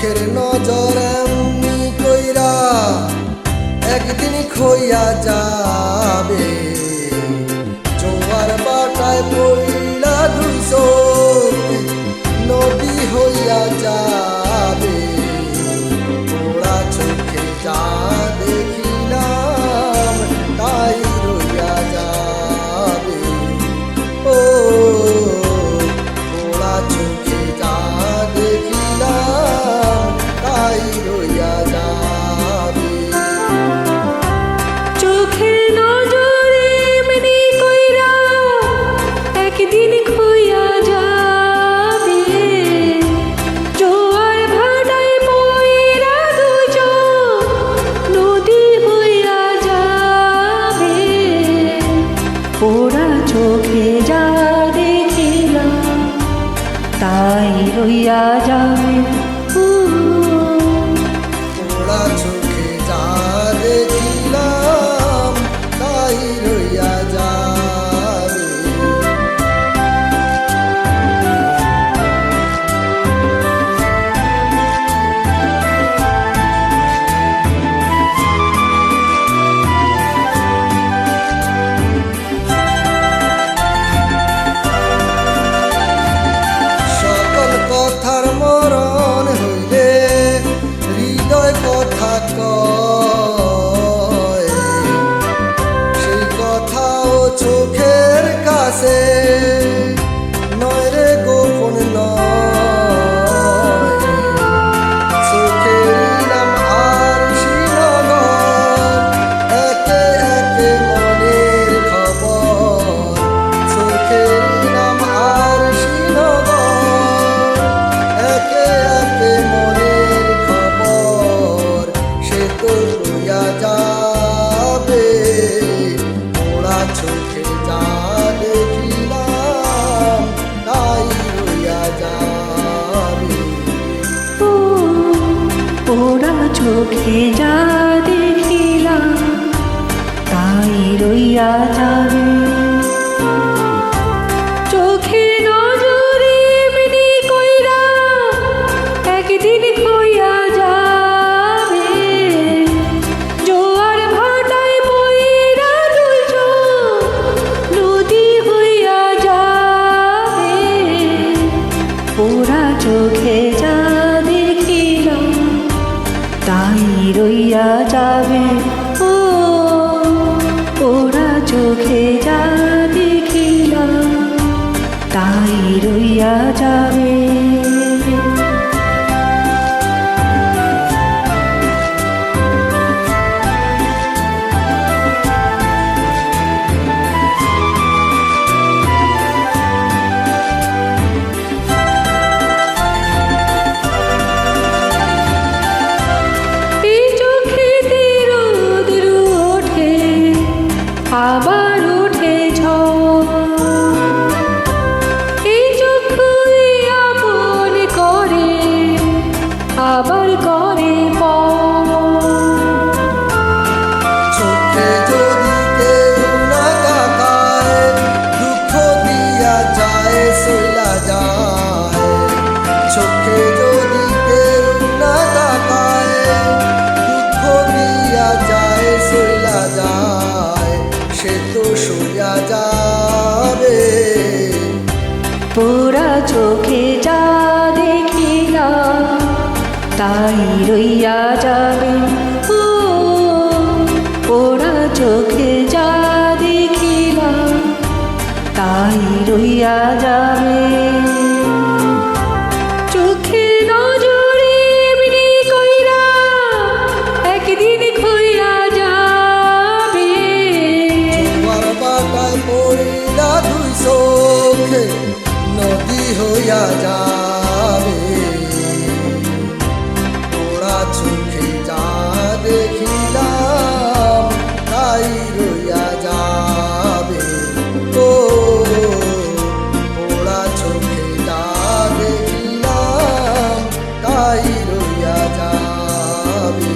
চোখের নজর এমনি কইরা একদিন খইয়া যাবে, জোয়ার বাটায় পড়িলা দুই চোখ নদী হইয়া যাবে। ওরা চোখে যা দেখিলাম তাই রইয়া যাবে। ও ওরা চোখে যা দেখিলাম তাই রইয়া যাবে। চোখের নজরে এমনি কইরা একদিন খইয়া যাবে, জোয়ার ভাটায় পইরা দুই চোখ নদী হইয়া যাবে। ওরা চোখে যা দেখিলাম তাই রইয়া যাবে। ওরা চোখে যা দেখিলাম তাই রইয়া যাবে। সকল কথার মরণ হইলে হৃদয় কথা কয়, সেই কথাও চোখের কাছে নয় রে, গোপন নয়। চোখের নাম আর শ্রীনগর, একে একে মনের খবর। চোখের নাম আর শ্রীনগর, একে একে মনের খবর। সে তো রইয়া যাবে। ওরা চোখে যা দেখিলাম তাই রইয়া যাবে। ওরা চোখে যা দেখিলাম তাই রইয়া যাবে। চোখে নজরে এমনি কইরা একদিন খইয়া যাবে, জোয়ার ভাটায় পইরা দুই চোখ নদী হইয়া যাবে। ওরা চোখে যা দেখিলাম তাই রইয়া যাবে। ও ওরা চোখে যা দেখিলাম তাই রইয়া যাবে। এই চোখেতে রোদ ওঠে আবার ওঠে ঝড়, এই চোখই আপন করে আবার করে পর। চোখে যদি কেউ না তাকায়, দুঃখ দিয়া যায় চইলা যায়। চোখে যদি কেউ না তাকায়, দুঃখ দিয়া যায় চইলা যায়। সে তো সইয়া যাবে। ওরা চোখে যা দেখিলাম তাই রইয়া যাবে। ও ওরা চোখে যা দেখিলাম তাই রইয়া যাবে। চোখে নজরে এমনি কইরা একদিন খইয়া যাবে, জোয়ার বাটায় পড়িলা দুই চোখে নদী হইয়া যাবে। ওরা চোখে যা দেখিলাম তাই রইয়া যাবে। ও ওরা চোখে যা দেখিলাম তাই রইয়া যাবে।